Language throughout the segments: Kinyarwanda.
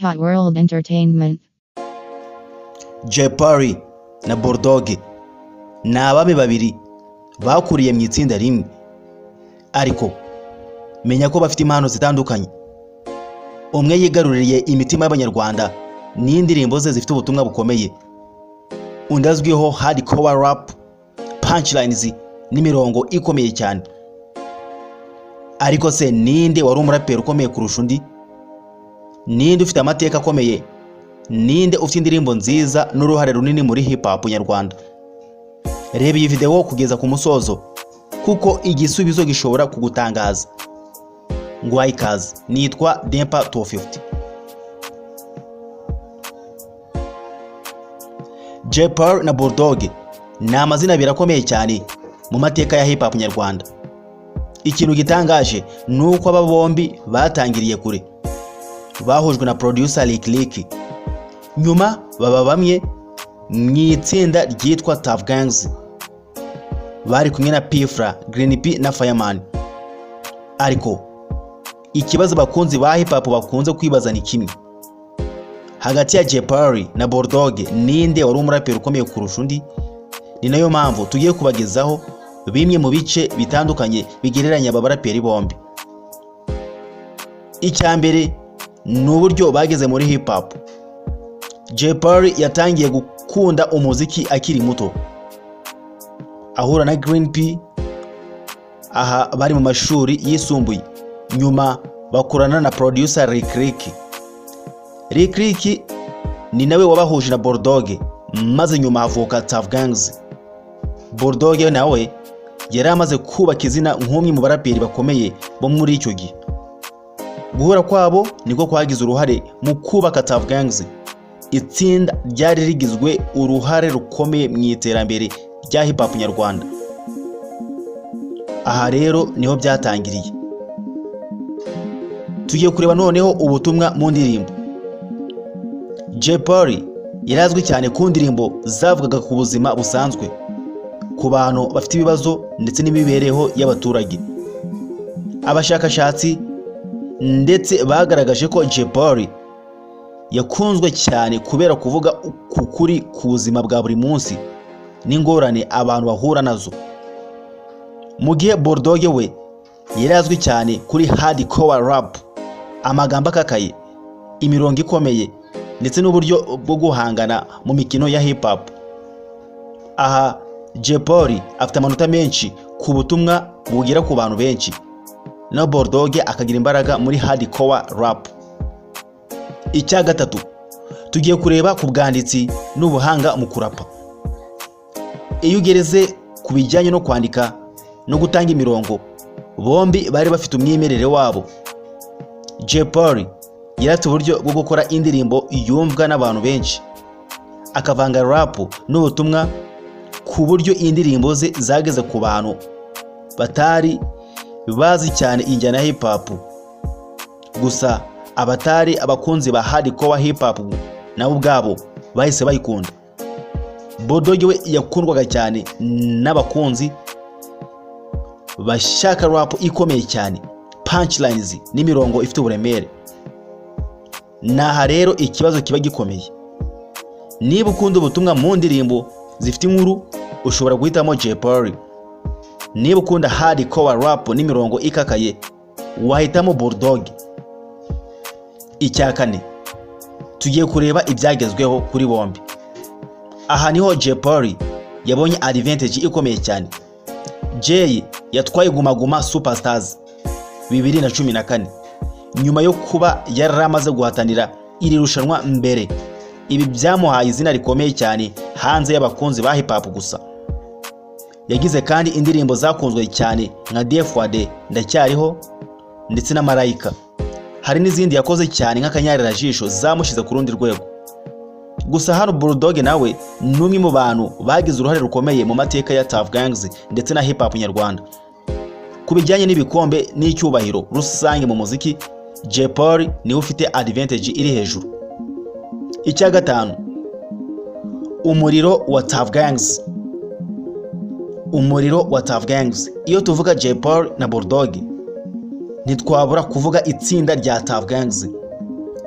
Hot World Entertainment. Jay Polly na Bulldog ni abami babiri bakuriye mu itsinda rimwe, ariko menya ko bafite impano zitandukanye. Umwe yigaruriye imitima y'Abanyarwanda n'indirimbo ze zifite ubutumwa bukomeye, undi azwiho hardcore rap, punchlines n'imirongo ikomeye cyane. Ariko se ninde wari umuraperi ukomeye kurusha undi? Ninde ufite amateka akomeye? Ninde ufite indirimbo nziza n'uruhare runini muri hip hop nyarwanda? Reba iyi video kugeza ku musozo, kuko igisubizo gishobora kugutangaza. Ngwaye ikaze, nitwa Dempa 250. Jay Polly na Bulldog ni amazina birakomeye cyane mu mateka ya hip hop nyarwanda. Ikintu gitangaje ni uko aba bombi batangiriye kure, bahujwe na producer Lick, nyuma baba bamwe mu itsinda ryitwa Tuff Gangs, bari kumwe na P-Fla, Green P na Fireman. Ariko ikibazo bakunzi ba hip hop bakunze kwibaza ni kimwe: hagati ya Jay Polly na Bulldog ninde wari umuraperi ukomeye kurusha undi? Ni nayo mpamvu tugiye kubagezaho bimwe mu bice bitandukanye bigereranya aba baraperi bombi. Icyambere ni uburyo bageze muri hip hop. Jay Polly yatangiye gukunda umuziki akiri muto, ahura na Green P aha bari mu mashuri yisumbuye, nyuma bakorana na producer Lick ni nawe wabahuje na Bulldog, maze nyuma havuka Tuff Gangs. Bulldog nawe yari amaze kubaka izina nk'umwe mu baraperi bakomeye bo muri icyo gihe. Guhura kwabo niko kwagize uruhare mu kubaka Tuff Gangs, itsinda ryari rigizwe uruhare rukomeye mu iterambere rya hip hop nyarwanda. Aha rero niho byatangiriye. Tugiye kureba noneho ubutumwa mu ndirimbo. Jay Polly yarazwi cyane ku ndirimbo zavugaga ku buzima busanzwe, ku bantu bafite ibibazo ndetse n'imibereho y'abaturage. Abashakashatsi ndetse bagaragaje ko Jay Polly yakunzwe cyane kubera kuvuga ukuri ku buzima bwa buri munsi n'ingorane abantu bahura nazo, mu gihe Bulldog we yarazwi cyane kuri hardcore rap, amagambo akakaye, imirongo ikomeye ndetse n'uburyo bwo guhangana mu mikino ya hip hop. Aha Jay Polly afite amanota menshi ku butumwa bugera ku bantu benshi, na Bulldog akagira imbaraga muri hardcore rap. Icya gatatu, tugiye kureba ku bwanditsi n'ubuhanga mu kurapa. Iyo ugereze ku bijyanye no kwandika no gutanga imirongo, bombi bari bafite umwimerere wabo. Jay Polly yarafite uburyo bwo gukora indirimbo yumvwa n'abantu benshi, akavanga rap n'ubutumwa ku buryo indirimbo ze zageze ku bantu batari bazi cyane injyana ya hip hop. Gusa abatari abakunzi ba hardcore hip hop nabo ubwabo bahise bayikunda. Bulldog we yakundwaga cyane n'abakunzi bashaka rap ikomeye cyane, punchlines n'imirongo ifite uburemere. Naha rero ikibazo kiba gikomeye: niba ukunda ubutumwa mu ndirimbo zifite inkuru, ushobora guhitamo Jay Polly. Niba ukunda hardcore rap n'imirongo ikakaye, wahitamo Bulldog. Icya kane, tugiye kureba ibyagezweho kuri bombi. Aha niho Jay Polly yabonye advantage ikomeye cyane. Jay yatwaye Guma Guma Superstars 2014 nyuma yo kuba yaramaze guhatanira iri rushanwa mbere. Ibi byamuhaye izina rikomeye cyane hanze y'abakunzi ba hip hop gusa. Yagize kandi indirimbo zakunzwe cyane nka DFWD, Ndacyariho ndetse na Marayika. Hari n'izindi yakoze cyane nk'Akanyarira Jisho zamushize ku rundi rwego. Gusa hano Bulldog nawe ni umwe mu bantu bagize uruhare rukomeye mu mateka ya Tuff Gangs ndetse na hip hop nyarwanda. Ku bijyanye n'ibikombe n'icyubahiro rusange mu muziki, Jay Polly niwe ufite advantage iri hejuru. Icya gatanu, umuriro wa Tuff Gangs. Umuriro wa Tuff Gangs. Iyo tuvuga Jay Polly na Bulldog, ntitwabura kuvuga itsinda rya Tuff Gangs.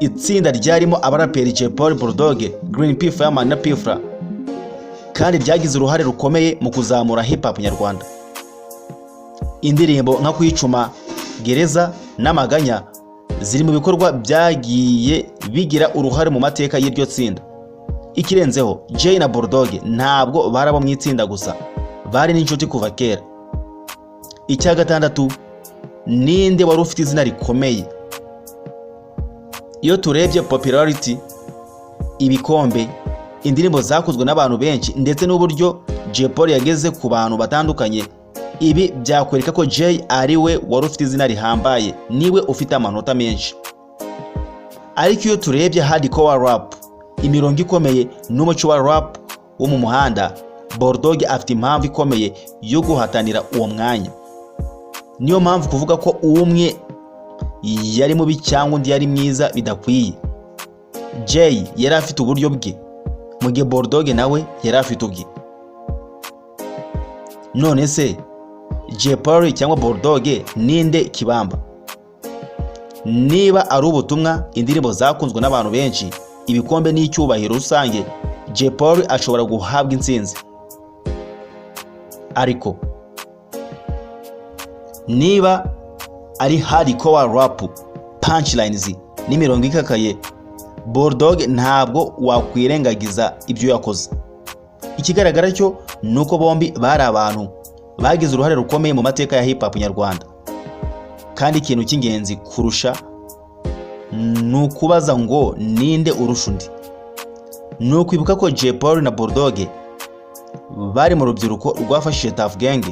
itsinda ryarimo abaraperi Jay Polly, Bull Dogg, Green P, Fireman na P-Fla, kandi ryagize uruhare rukomeye mu kuzamura hip hop nyarwanda. Indirimbo nka Kwicuma, Gereza n'Amaganya ziri mu bikorwa byagiye bigira uruhare mu mateka y'iryo tsinda. Ikirenzeho, Jay na Bull Dogg ntabwo barabo mu itsinda gusa, bari n'inshuti kuva kera. Icya gatandatu, ninde wari ufite izina rikomeye? Iyo turebye popularity, ibikombe, indirimbo zakozwe n'abantu benshi ndetse n'uburyo Jay Polly yageze ku bantu batandukanye, ibi byakwereka ko Jay ari we wari ufite izina rihambaye, niwe ufite amanota menshi. Ariko iyo turebye hardcore rap, imirongo ikomeye n'umuco wa rap wo mu muhanda, Bull Dogg afite impamvu ikomeye yo guhatanira uwo mwanya. Niyo mpamvu kuvuga ko umwe yari mubi cyangwa undi yari mwiza bidakwiye. Jay yari afite uburyo bwe, mu gihe Bull Dogg nawe yari afite ubwe. None se Jay Polly cyangwa Bull Dogg ninde kibamba? Niba ari ubutumwa, indirimbo zakunzwe n'abantu benshi, ibikombe n'icyubahiro rusange, Jay Polly ashobora guhabwa intsinzi. Ariko niba ari hardcore rap, punchlines n'imirongo ikakaye, Bull Dogg ntabwo wakwirengagiza ibyo yakoze. Ikigaragara cyo nuko bombi bari abantu bagize uruhare rukomeye mu mateka ya hip hop nyarwanda. Kandi ikintu cy'ingenzi kurusha nukubaza ngo ninde urusha undi. Nukwibuka ko Jay Polly na Bull Dogg bari mu rubyiruko rwafashije Tuff Gang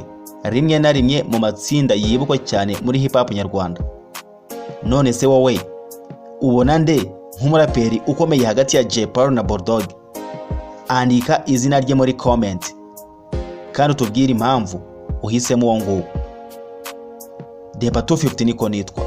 rimwe na rimwe mu matsinda yibukwa cyane muri hip hop nyarwanda. None se wowe ubona nde nk'umuraperi ukomeye hagati ya Jay Polly na Bull Dogg? Andika izina rye muri comment kandi utubwire impamvu uhisemo uwo nguwo. Deba 250 niko nitwa.